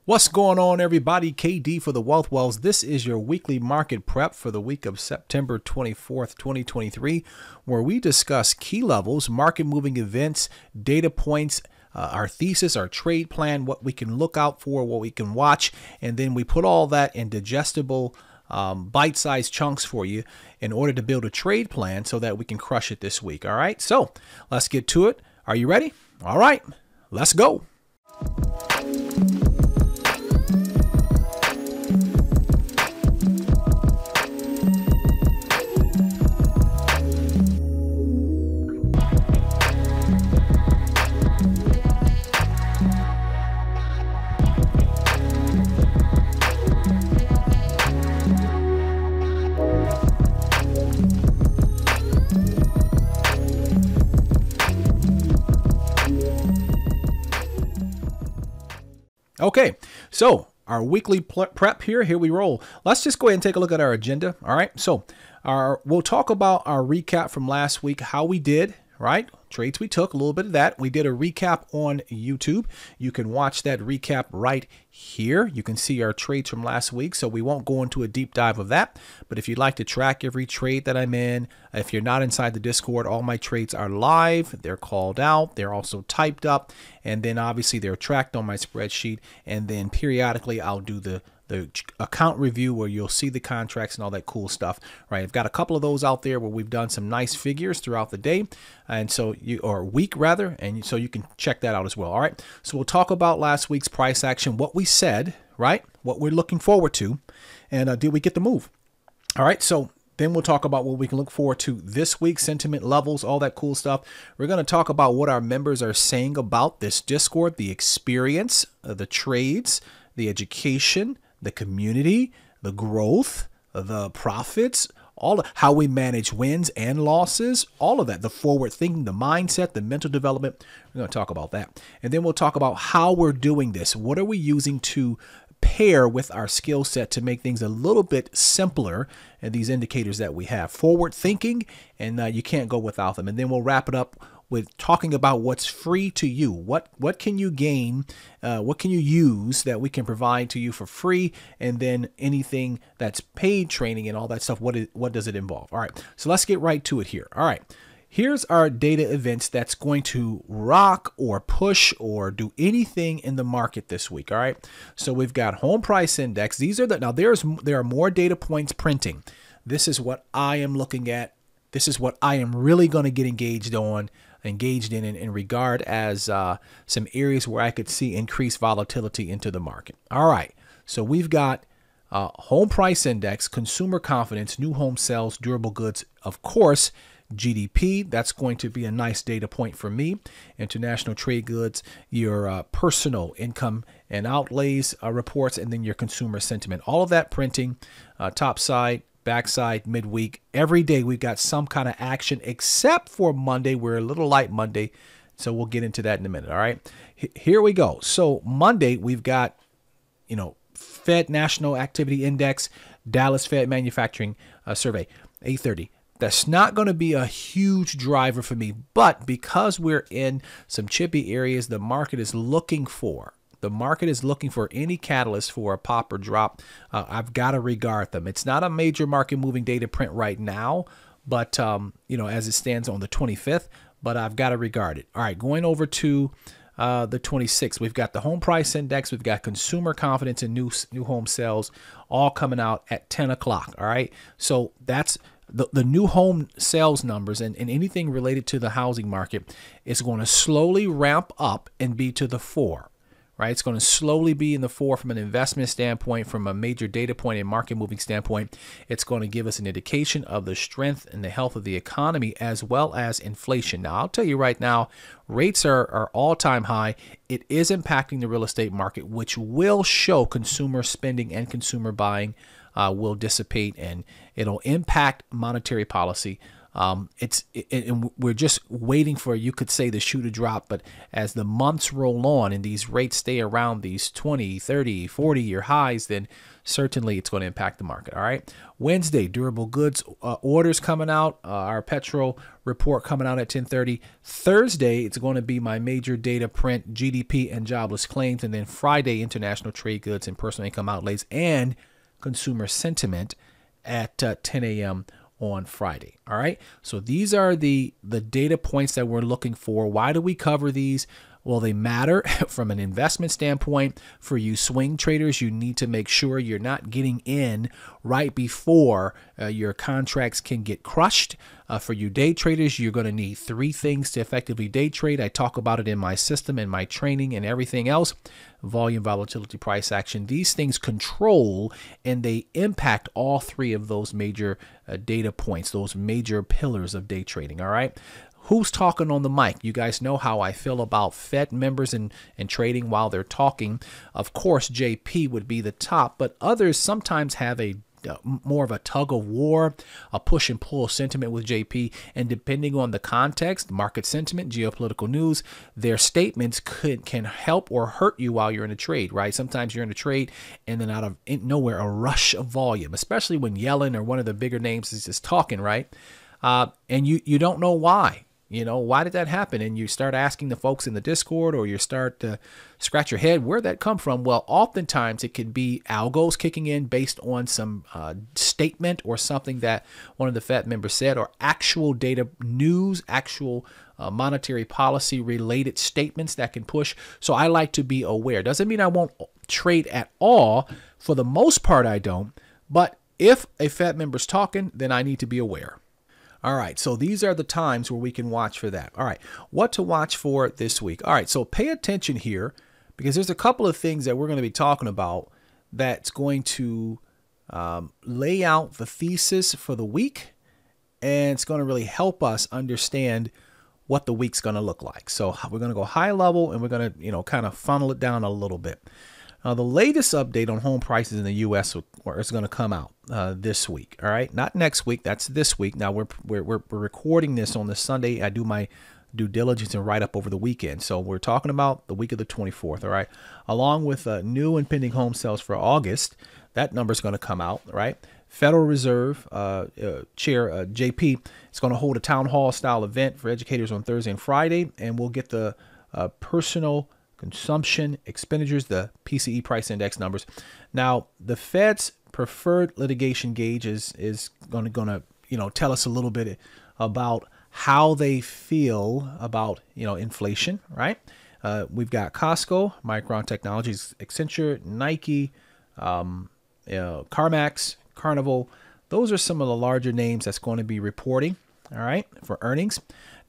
What's going on, everybody? KD for the Wealth Wells. This is your weekly market prep for the week of September 24th, 2023, where we discuss key levels, market moving events, data points, our thesis, our trade plan, what we can look out for, what we can watch, and then we put all that in digestible bite-sized chunks for you in order to build a trade plan so that we can crush it this week. All right, so let's get to it. Are you ready? All right, let's go. Okay, so our weekly prep here we roll. Let's just go ahead and take a look at our agenda. All right, so we'll talk about our recap from last week, how we did, right? Trades we took, a little bit of that. We did a recap on YouTube. You can watch that recap right here. You can see our trades from last week, so we won't go into a deep dive of that. But if you'd like to track every trade that I'm in, if you're not inside the Discord, all my trades are live. They're called out. They're also typed up. And then obviously they're tracked on my spreadsheet. And then periodically I'll do the account review where you'll see the contracts and all that cool stuff, right? I've got a couple of those out there where we've done some nice figures throughout the day, and so or week rather, and so you can check that out as well. All right, so we'll talk about last week's price action, what we said, right? What we're looking forward to, and did we get the move? All right, so then we'll talk about what we can look forward to this week, sentiment levels, all that cool stuff. We're going to talk about what our members are saying about this Discord, the experience, the trades, the education, the community, the growth, the profits, all of how we manage wins and losses, all of that, the forward thinking, the mindset, the mental development. We're going to talk about that. And then we'll talk about how we're doing this. What are we using to pair with our skill set to make things a little bit simpler, and these indicators that we have. Forward thinking, and you can't go without them. And then we'll wrap it up with talking about what's free to you. What can you gain? What can you use that we can provide to you for free? And then anything that's paid training and all that stuff, what does it involve? All right, so let's get right to it here. All right, here's our data events that's going to rock or push or do anything in the market this week. All right, so we've got home price index. These are now there are more data points printing. This is what I am looking at. This is what I am really going to get engaged in regard as some areas where I could see increased volatility into the market. All right, so we've got home price index, consumer confidence, new home sales, durable goods, of course, GDP. That's going to be a nice data point for me. International trade goods, your personal income and outlays reports, and then your consumer sentiment. All of that printing, top side, backside, midweek. Every day we've got some kind of action, except for Monday. We're a little light Monday, so we'll get into that in a minute. All right, here we go. So Monday we've got, Fed National Activity Index, Dallas Fed Manufacturing Survey, 8:30. That's not going to be a huge driver for me, but because we're in some chippy areas, the market is looking for any catalyst for a pop or drop. I've got to regard them. It's not a major market moving data print right now, but as it stands on the 25th, but I've got to regard it. All right, going over to the 26th, we've got the home price index, we've got consumer confidence and new home sales all coming out at 10 o'clock. All right, so that's the new home sales numbers and anything related to the housing market is going to slowly ramp up and be to the fore. Right, it's going to slowly be in the fore from an investment standpoint, from a major data point and market moving standpoint. It's going to give us an indication of the strength and the health of the economy as well as inflation. Now, I'll tell you right now, rates are all-time high. It is impacting the real estate market, which will show consumer spending and consumer buying will dissipate, and it'll impact monetary policy And we're just waiting for, you could say, the shoe to drop. But as the months roll on and these rates stay around these 20, 30, 40-year highs, then certainly it's going to impact the market. All right. Wednesday, durable goods orders coming out. Our petrol report coming out at 10:30. Thursday, it's going to be my major data print, GDP and jobless claims. And then Friday, international trade goods and personal income outlays and consumer sentiment at 10 a.m. on Friday. All right. So these are the data points that we're looking for. Why do we cover these? Well, they matter from an investment standpoint. For you swing traders, you need to make sure you're not getting in right before your contracts can get crushed. For you day traders, you're going to need 3 things to effectively day trade. I talk about it in my system and my training and everything else. Volume, volatility, price action. These things control and they impact all 3 of those major data points, those major pillars of day trading. All right. Who's talking on the mic? You guys know how I feel about Fed members and trading while they're talking. Of course, JP would be the top, but others sometimes have a more of a tug of war, a push and pull sentiment with JP. And depending on the context, market sentiment, geopolitical news, their statements can help or hurt you while you're in a trade, right? Sometimes you're in a trade and then out of nowhere, a rush of volume, especially when Yellen or one of the bigger names is just talking, right? And you don't know why. You know, why did that happen? And you start asking the folks in the Discord, or you start to scratch your head, where'd that come from? Well, oftentimes it could be algos kicking in based on some statement or something that one of the Fed members said, or actual data news, actual monetary policy related statements that can push. So I like to be aware. Doesn't mean I won't trade at all. For the most part, I don't. But if a Fed member's talking, then I need to be aware. All right, so these are the times where we can watch for that. All right, what to watch for this week. All right, so pay attention here because there's a couple of things that we're going to be talking about that's going to lay out the thesis for the week, and it's going to really help us understand what the week's going to look like. So we're going to go high level, and we're going to, kind of funnel it down a little bit. Now, the latest update on home prices in the U.S. is going to come out this week. All right, not next week. That's this week. Now we're recording this on the Sunday. I do my due diligence and write up over the weekend. So we're talking about the week of the 24th. All right, along with new and pending home sales for August. That number is going to come out. All right. Federal Reserve Chair JP is going to hold a town hall style event for educators on Thursday and Friday, and we'll get the personal consumption expenditures, the PCE price index numbers. Now, the Fed's preferred litigation gauge is going to tell us a little bit about how they feel about inflation, right? We've got Costco, Micron Technologies, Accenture, Nike, CarMax, Carnival. Those are some of the larger names that's going to be reporting, all right, for earnings.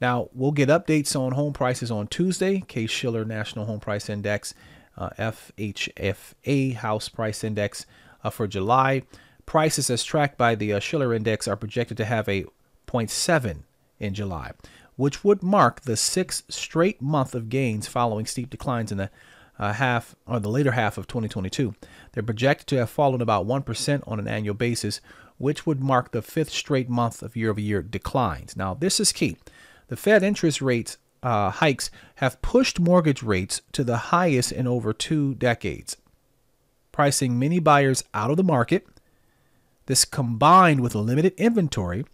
Now, we'll get updates on home prices on Tuesday. Case-Shiller National Home Price Index, FHFA House Price Index for July. Prices as tracked by the Shiller Index are projected to have a 0.7 in July, which would mark the 6th straight month of gains following steep declines in the later half of 2022. They're projected to have fallen about 1% on an annual basis, which would mark the 5th straight month of year-over-year declines. Now, this is key. The Fed interest rates hikes have pushed mortgage rates to the highest in over 2 decades, pricing many buyers out of the market. This, combined with limited inventory,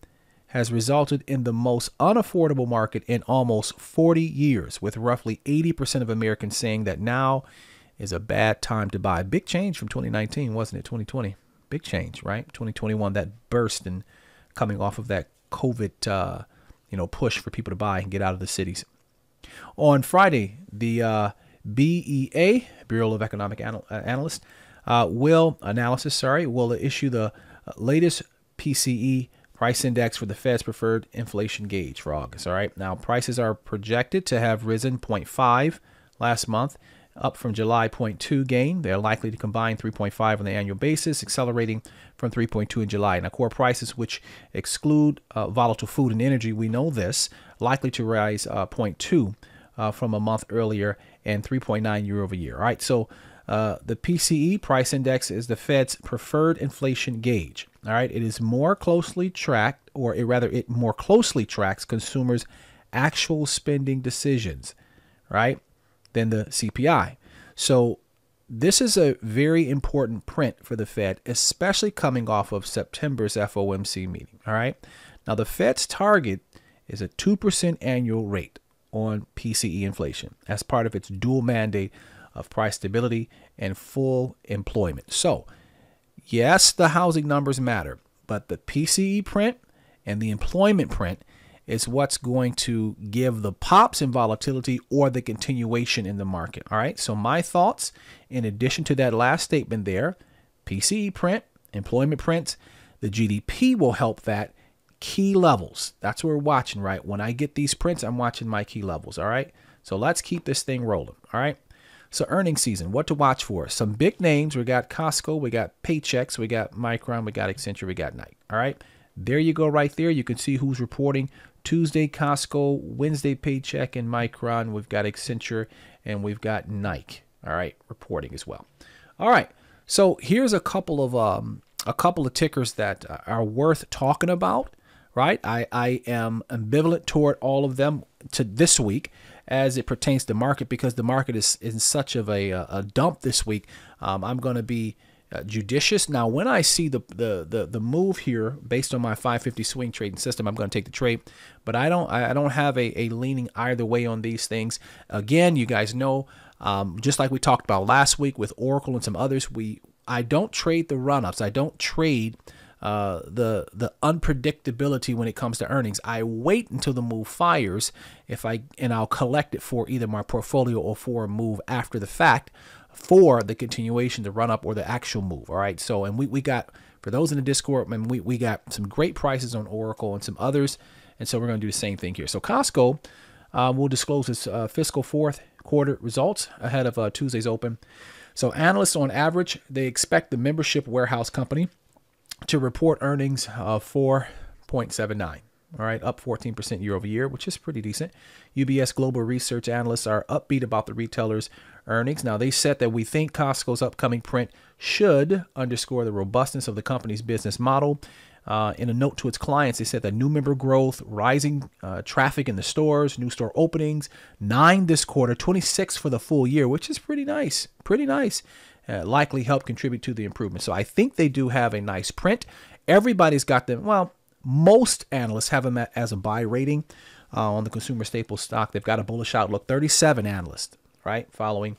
has resulted in the most unaffordable market in almost 40 years, with roughly 80% of Americans saying that now is a bad time to buy. Big change from 2019, wasn't it? 2020, big change, right? 2021, that burst and coming off of that COVID push for people to buy and get out of the cities. On Friday, the BEA, Bureau of Economic Analysis, will issue the latest PCE price index for the Fed's preferred inflation gauge for August. All right. Now, prices are projected to have risen 0.5 last month, up from July 0.2 gain. They're likely to combine 3.5 on the annual basis, accelerating from 3.2 in July. Now, core prices, which exclude volatile food and energy, we know this, likely to rise 0.2 from a month earlier and 3.9 year over year. All right. So The PCE price index is the Fed's preferred inflation gauge. All right, it is more closely tracked, or it more closely tracks consumers' actual spending decisions, right, than the CPI. So this is a very important print for the Fed, especially coming off of September's FOMC meeting. All right, now the Fed's target is a 2% annual rate on PCE inflation as part of its dual mandate of price stability and full employment. So, yes, the housing numbers matter, but the PCE print and the employment print is what's going to give the pops in volatility or the continuation in the market. All right. So my thoughts, in addition to that last statement there, PCE print, employment prints, the GDP will help that. Key levels. That's what we're watching, right? When I get these prints, I'm watching my key levels. All right. So let's keep this thing rolling. All right. So earnings season, what to watch for? Some big names. We got Costco, we got Paychex, we got Micron, we got Accenture, we got Nike. All right. There you go right there. You can see who's reporting. Tuesday, Costco, Wednesday, Paycheck and Micron. We've got Accenture and we've got Nike. All right. Reporting as well. All right. So here's a couple of tickers that are worth talking about. Right. I am ambivalent toward all of them to this week as it pertains to market, because the market is in such of a dump this week. I'm going to be judicious. Now, when I see the move here based on my 550 swing trading system, I'm going to take the trade, but I don't have a leaning either way on these things. Again, you guys know, just like we talked about last week with Oracle and some others, I don't trade the run-ups. I don't trade the unpredictability when it comes to earnings. I wait until the move fires and I'll collect it for either my portfolio or for a move after the fact for the continuation, the run up, or the actual move. All right. So, and we got, for those in the Discord, man, we got some great prices on Oracle and some others. And so we're going to do the same thing here. So Costco will disclose its fiscal fourth quarter results ahead of Tuesday's open. So analysts on average, they expect the membership warehouse company to report earnings of 4.79, all right, up 14% year over year, which is pretty decent. UBS Global Research analysts are upbeat about the retailer's earnings. Now, they said that we think Costco's upcoming print should underscore the robustness of the company's business model. In a note to its clients, they said that new member growth, rising traffic in the stores, new store openings, 9 this quarter, 26 for the full year, which is pretty nice, likely help contribute to the improvement. So I think they do have a nice print. Everybody's got them. Well, most analysts have them as a buy rating on the consumer staples stock. They've got a bullish outlook. 37 analysts, right, following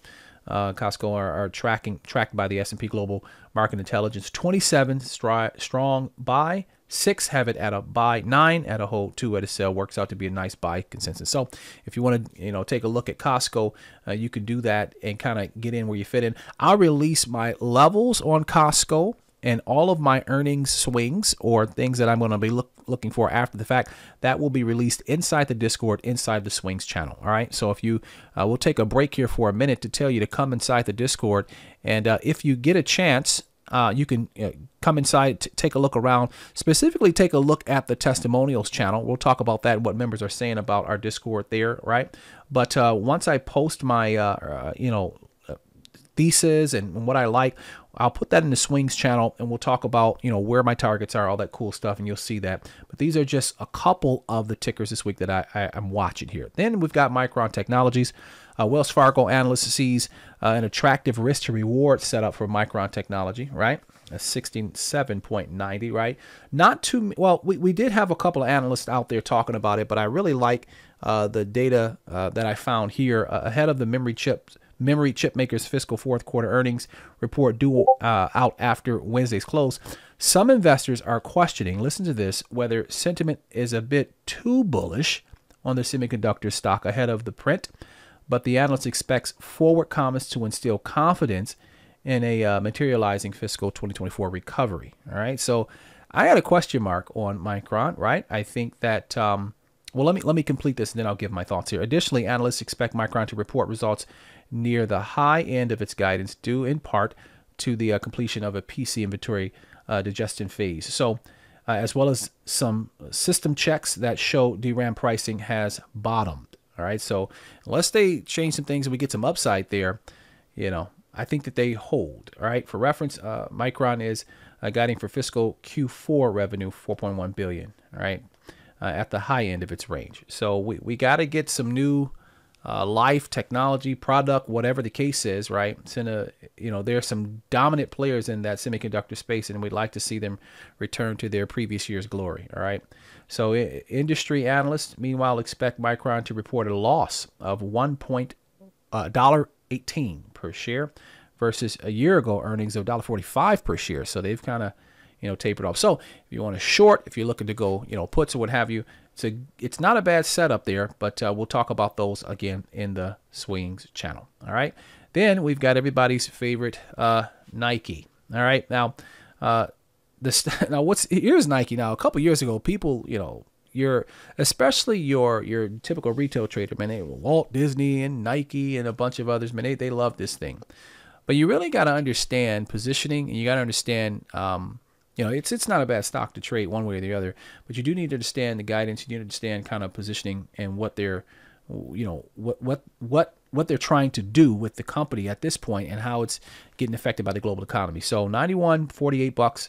Costco are tracked by the S&P Global Market Intelligence. 27 strong buy, 6 have it at a buy, 9 at a hold, 2 at a sell. Works out to be a nice buy consensus. So if you want to take a look at Costco, you can do that and kind of get in where you fit in. I'll release my levels on Costco and all of my earnings swings or things that I'm going to be looking for after the fact. That will be released inside the Discord, inside the swings channel. All right. So if you we'll take a break here for a minute to tell you to come inside the Discord. And if you get a chance, you can come inside, take a look around, specifically take a look at the testimonials channel. We'll talk about that and what members are saying about our Discord there. Right. But once I post my, thesis and what I like, I'll put that in the swings channel and we'll talk about, where my targets are, all that cool stuff. And you'll see that. But these are just a couple of the tickers this week that I'm watching here. Then we've got Micron Technologies. Wells Fargo analyst sees an attractive risk to reward setup for Micron Technology, right? A 67.90, right? Not too well. We did have a couple of analysts out there talking about it, but I really like the data that I found here ahead of the memory chip makers' fiscal fourth quarter earnings report due out after Wednesday's close. Some investors are questioning, listen to this, whether sentiment is a bit too bullish on the semiconductor stock ahead of the print, but the analyst expects forward comments to instill confidence in a materializing fiscal 2024 recovery. All right, so I got a question mark on Micron, right? I think that, well, let me complete this and then I'll give my thoughts here. Additionally, analysts expect Micron to report results near the high end of its guidance, due in part to the completion of a PC inventory digestion phase. So, as well as some system checks that show DRAM pricing has bottomed. All right, so unless they change some things and we get some upside there, I think that they hold. All right. For reference, Micron is guiding for fiscal Q4 revenue 4.1 billion. All right, at the high end of its range. So we got to get some new life, technology, product, whatever the case is. Right. It's in a, there's some dominant players in that semiconductor space, and we'd like to see them return to their previous year's glory. All right. So industry analysts, meanwhile, expect Micron to report a loss of $1.18 per share versus a year ago earnings of $1.45 per share. So they've kind of, tapered off. So if you want to short, if you're looking to go, puts or what have you, it's not a bad setup there, but we'll talk about those again in the swings channel. All right. Then we've got everybody's favorite Nike. All right. Now, here's Nike. Now, a couple years ago, people, especially your typical retail trader, man, they Walt Disney and Nike and a bunch of others, man, they love this thing. But you really got to understand positioning, and you got to understand, it's not a bad stock to trade one way or the other, but you do need to understand the guidance. You need to understand kind of positioning and what they're, what they're trying to do with the company at this point and how it's getting affected by the global economy. So $91.48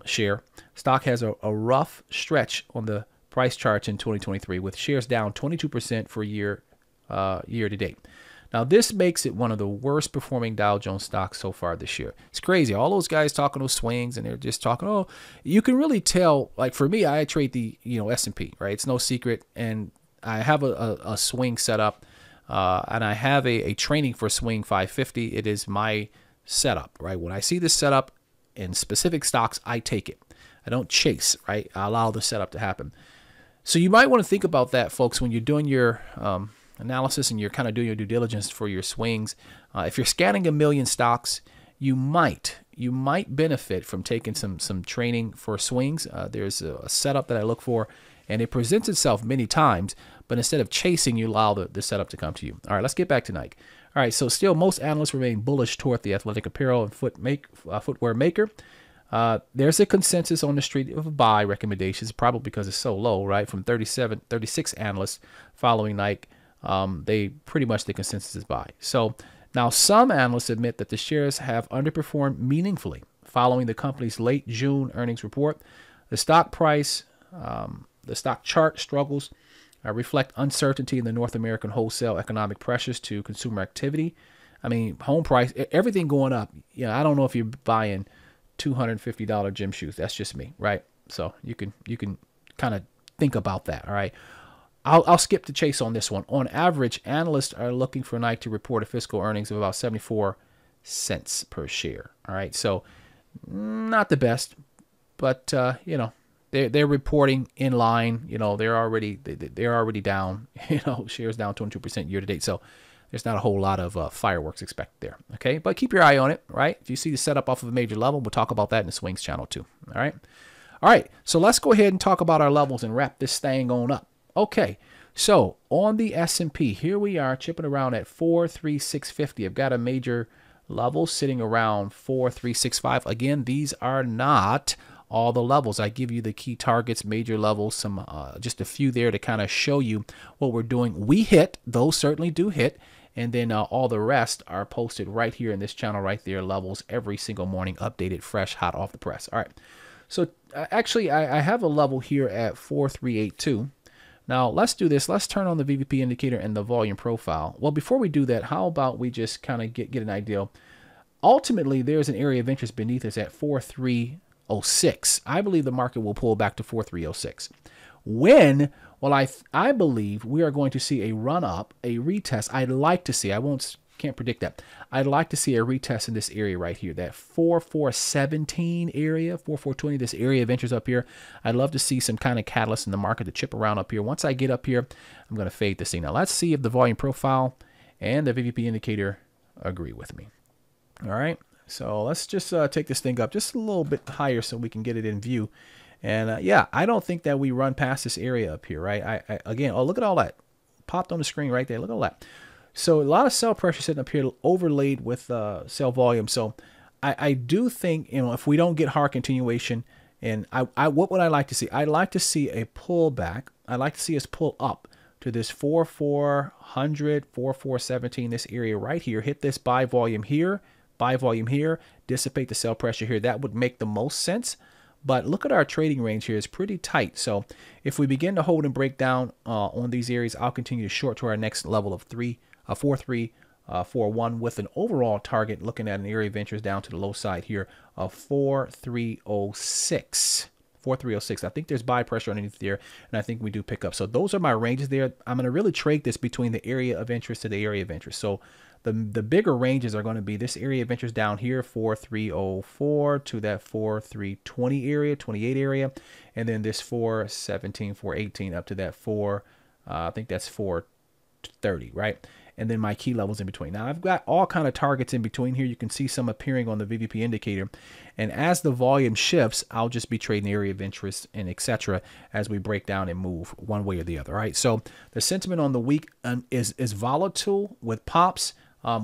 share. Stock has a rough stretch on the price charts in 2023 with shares down 22% for year to date. Now, this makes it one of the worst performing Dow Jones stocks so far this year. It's crazy. All those guys talking those swings, and they're just talking, you can really tell. Like for me, I trade the S&P, right? It's no secret. And I have a swing set up, and I have a training for swing 550. It is my setup, right? When I see this setup in specific stocks, I take it. I don't chase, right? I allow the setup to happen. So you might want to think about that, folks, when you're doing your analysis and you're kind of doing your due diligence for your swings. If you're scanning a million stocks, you might benefit from taking some training for swings. There's a setup that I look for, and it presents itself many times, but instead of chasing, you allow the setup to come to you. All right, let's get back to Nike. All right, so still most analysts remain bullish toward the athletic apparel and footwear maker. There's a consensus on the street of buy recommendations, probably because it's so low, right? From 36 analysts following Nike. The consensus is buy. So now some analysts admit that the shares have underperformed meaningfully following the company's late June earnings report. The stock price, the stock chart struggles reflect uncertainty in the North American wholesale economic pressures to consumer activity. I mean, home price, everything going up. I don't know if you're buying $250 gym shoes. That's just me, right? So you can kind of think about that. All right. I'll skip the chase on this one. On average, analysts are looking for Nike to report a fiscal earnings of about 74 cents per share. All right, so not the best, but they're reporting in line. They're already down. Shares down 22% year to date. So there's not a whole lot of fireworks expected there. Okay, but keep your eye on it. Right, if you see the setup off of a major level, we'll talk about that in the swings channel too. All right. So let's go ahead and talk about our levels and wrap this thing on up. Okay, so on the S&P, here we are chipping around at 43650. I've got a major level sitting around 43665. Again, these are not all the levels. I give you the key targets, major levels, some just a few there to kind of show you what we're doing. We hit, those certainly do hit, and then all the rest are posted right here in this channel right there, levels every single morning, updated, fresh, hot off the press. All right, so actually I have a level here at 4382. Now, let's do this. Let's turn on the VVP indicator and the volume profile. Well, before we do that, how about we just kind of get an idea? Ultimately, there's an area of interest beneath us at 4306. I believe the market will pull back to 4306. When? Well, I believe we are going to see a run-up, a retest. I'd like to see, can't predict that. I'd like to see a retest in this area right here, that 4417 area, 4420, this area of interest up here. I'd love to see some kind of catalyst in the market to chip around up here. Once I get up here, I'm going to fade this thing. Now, let's see if the volume profile and the VVP indicator agree with me. All right, so let's just take this thing up just a little bit higher so we can get it in view. And yeah, I don't think that we run past this area up here, right? Again, look at all that. Popped on the screen right there. Look at all that. So a lot of sell pressure sitting up here overlaid with sell volume. So I do think, if we don't get hard continuation, and what would I like to see? I'd like to see a pullback. I'd like to see us pull up to this 4400, 4417, this area right here. Hit this buy volume here, dissipate the sell pressure here. That would make the most sense. But look at our trading range here. It's pretty tight. So if we begin to hold and break down on these areas, I'll continue to short to our next level of 4.341 with an overall target looking at an area of interest down to the low side here of 4.306. 4.306. I think there's buy pressure underneath there, and I think we do pick up. So those are my ranges there. I'm going to really trade this between the area of interest to the area of interest. So the bigger ranges are going to be this area of interest down here, 4.304 to that 4.320 area, 28 area, and then this 4.17, 4.18 up to that I think that's 4.30, right? And then my key levels in between. Now I've got all kind of targets in between here. You can see some appearing on the VVP indicator. And as the volume shifts, I'll just be trading the area of interest and etc. as we break down and move one way or the other. All right. So the sentiment on the week is volatile with pops.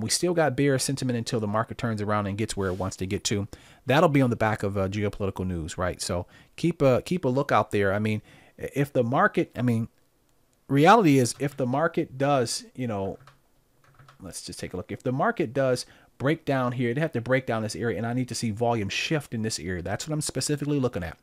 We still got bearish sentiment until the market turns around and gets where it wants to get to. That'll be on the back of geopolitical news, right? So keep a look out there. I mean, if the market, reality is if the market does, let's just take a look. If the market does break down here, it'd have to break down this area, and I need to see volume shift in this area. That's what I'm specifically looking at.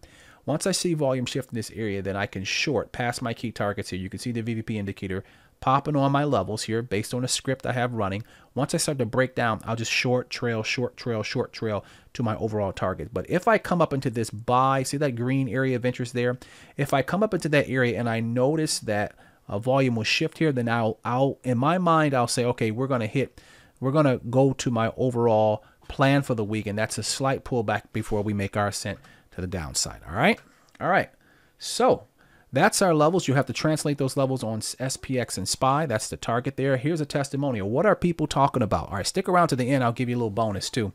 Once I see volume shift in this area, then I can short past my key targets here. You can see the VVP indicator popping on my levels here based on a script I have running. Once I start to break down, I'll just short trail to my overall target. But if I come up into this buy, see that green area of interest there? If I come up into that area and I notice that volume will shift here, then I'll in my mind, I'll say, okay, we're going to go to my overall plan for the week. And that's a slight pullback before we make our ascent to the downside. All right. So that's our levels. You have to translate those levels on SPX and SPY. That's the target there. Here's a testimonial. What are people talking about? All right. Stick around to the end. I'll give you a little bonus too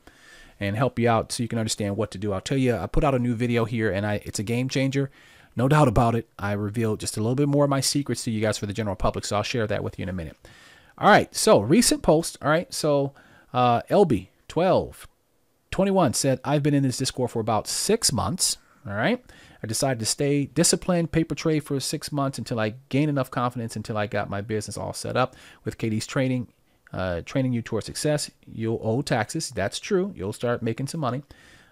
and help you out so you can understand what to do. I'll tell you, I put out a new video here and it's a game changer. No doubt about it. I revealed just a little bit more of my secrets to you guys for the general public, so I'll share that with you in a minute. All right, so recent post. All right, so LB1221 said, I've been in this Discord for about 6 months. All right, I decided to stay disciplined, paper trade for 6 months until I gained enough confidence, until I got my business all set up with KD's training you towards success. You'll owe taxes. That's true. You'll start making some money.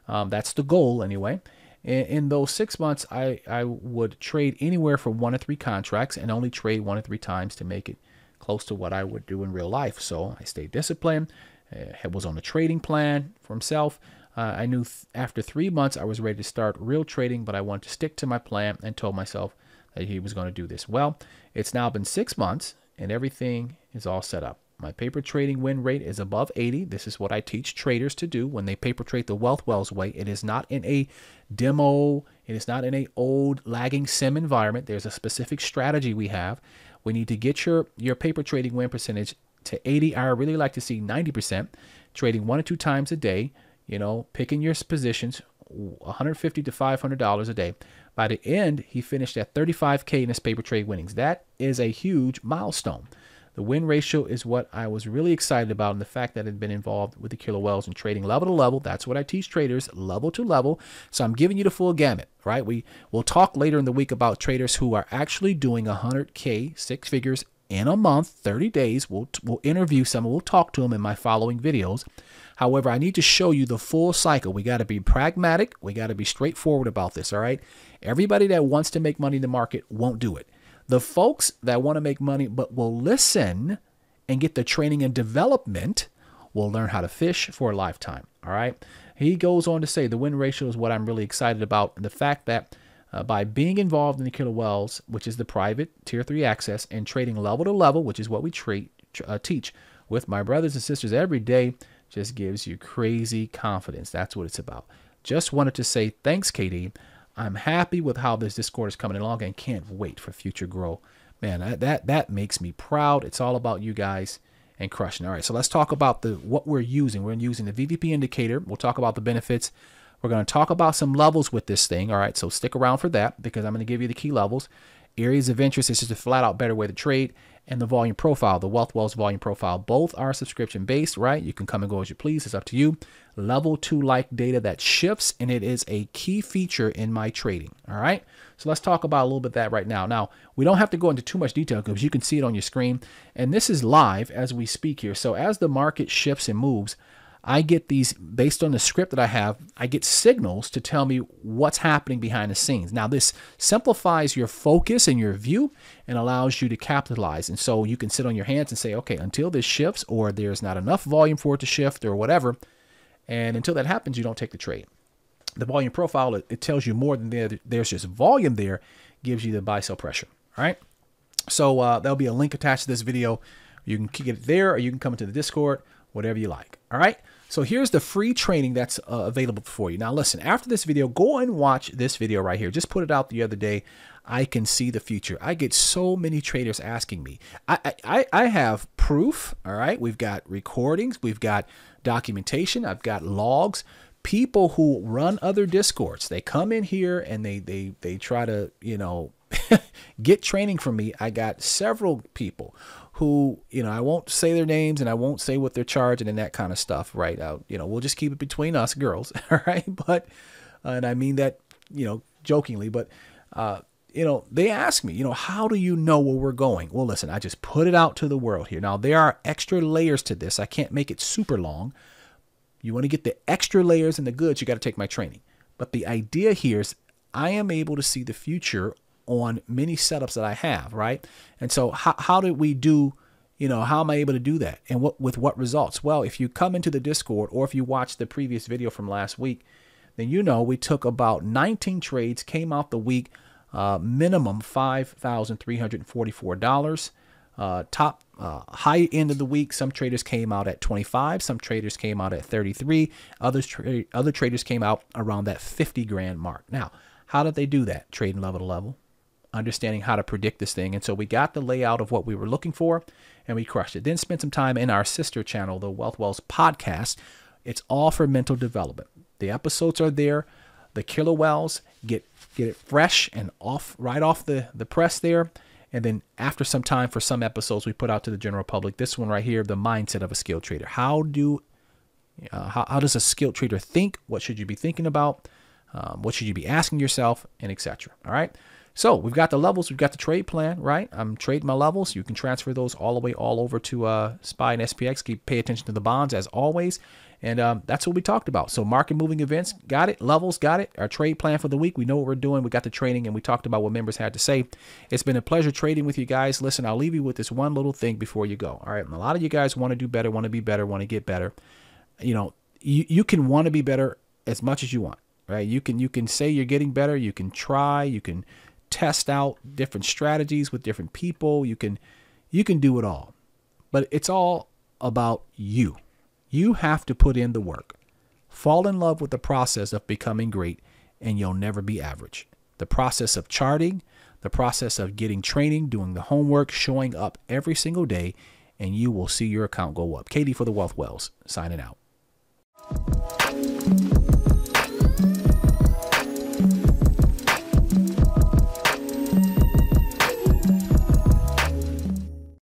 That's the goal anyway. In those 6 months, I would trade anywhere from 1 to 3 contracts and only trade 1 to 3 times to make it close to what I would do in real life. So I stayed disciplined. Was on a trading plan for himself. I knew after 3 months I was ready to start real trading, but I wanted to stick to my plan and told myself that he was going to do this. Well, it's now been 6 months and everything is all set up. My paper trading win rate is above 80. This is what I teach traders to do when they paper trade the Wealth Wells way. It is not in a demo. It is not in a old lagging sim environment. There's a specific strategy we have. We need to get your paper trading win percentage to 80. I really like to see 90%, trading 1 or 2 times a day, picking your positions, $150 to $500 a day. By the end, he finished at 35K in his paper trade winnings. That is a huge milestone. The win ratio is what I was really excited about, and the fact that I've been involved with the Killer Wells and trading level to level. That's what I teach traders, level to level. So I'm giving you the full gamut, right? We'll talk later in the week about traders who are actually doing 100K, 6 figures in a month, 30 days. We'll interview some, and we'll talk to them in my following videos. However, I need to show you the full cycle. We got to be pragmatic. We got to be straightforward about this, all right? Everybody that wants to make money in the market won't do it. The folks that want to make money but will listen and get the training and development will learn how to fish for a lifetime. All right. He goes on to say the win ratio is what I'm really excited about. And the fact that by being involved in the Killer Wells, which is the private tier 3 access, and trading level to level, which is what we teach with my brothers and sisters every day, just gives you crazy confidence. That's what it's about. Just wanted to say thanks, KD. I'm happy with how this Discord is coming along and can't wait for future growth. Man, that makes me proud. It's all about you guys and crushing. All right, so let's talk about what we're using. We're using the VVP indicator. We'll talk about the benefits. We're going to talk about some levels with this thing. All right, so stick around for that because I'm going to give you the key levels. Areas of interest is just a flat out better way to trade. And the volume profile, the Wealth Wells volume profile, both are subscription based, right? You can come and go as you please. It's up to you. Level 2 like data that shifts, and it is a key feature in my trading. All right. So let's talk about a little bit of that right now. Now, we don't have to go into too much detail because you can see it on your screen. And this is live as we speak here. So as the market shifts and moves, I get these, based on the script that I have, I get signals to tell me what's happening behind the scenes. Now, this simplifies your focus and your view and allows you to capitalize. And so you can sit on your hands and say, okay, until this shifts, or there's not enough volume for it to shift or whatever. And until that happens, you don't take the trade. The volume profile, it tells you more than there's just volume there, gives you the buy-sell pressure. All right. So there'll be a link attached to this video. You can get it there, or you can come into the Discord, whatever you like. All right. So here's the free training that's available for you. Now, listen, after this video, go and watch this video right here. Just put it out the other day. I can see the future. I get so many traders asking me. I have proof. All right. We've got recordings. We've got documentation. I've got logs. People who run other Discords, they come in here and they try to, you know, get training from me. I got several people who, you know, I won't say their names and I won't say what they're charging and that kind of stuff, right? You know, we'll just keep it between us girls, all right? But, and I mean that, you know, jokingly, but, you know, they ask me, you know, how do you know where we're going? Well, listen, I just put it out to the world here. Now, there are extra layers to this. I can't make it super long. You want to get the extra layers and the goods, you got to take my training. But the idea here is I am able to see the future on many setups that I have, right? And so how did we do, you know, how am I able to do that? And with what results? Well, if you come into the Discord or if you watch the previous video from last week, then you know we took about 19 trades, came out the week, minimum $5,344. Top high end of the week, some traders came out at 25, some traders came out at 33, other traders came out around that 50 grand mark. Now, how did they do that? Trading level to level, understanding how to predict this thing. And so we got the layout of what we were looking for and we crushed it. Then spent some time in our sister channel, the Wealth Wells podcast. It's all for mental development. The episodes are there. The killer wells, get it fresh and right off the press there. And then after some time, for some episodes we put out to the general public, this one right here, the mindset of a skilled trader. How does a skilled trader think? What should you be thinking about? What should you be asking yourself, and etc. All right. So we've got the levels. We've got the trade plan, right? I'm trading my levels. You can transfer those all over to SPY and SPX. Pay attention to the bonds as always. And that's what we talked about. So market moving events, got it. Levels, got it. Our trade plan for the week. We know what we're doing. We got the training, and we talked about what members had to say. It's been a pleasure trading with you guys. Listen, I'll leave you with this one little thing before you go. All right. And a lot of you guys want to do better, want to be better, want to get better. You know, you can want to be better as much as you want, right? You can say you're getting better. You can try. You can test out different strategies with different people. You can do it all, but it's all about you. You have to put in the work. Fall in love with the process of becoming great, and you'll never be average. The process of charting, the process of getting training, doing the homework, showing up every single day, and you will see your account go up. Katie for the Wealth Wells, signing out.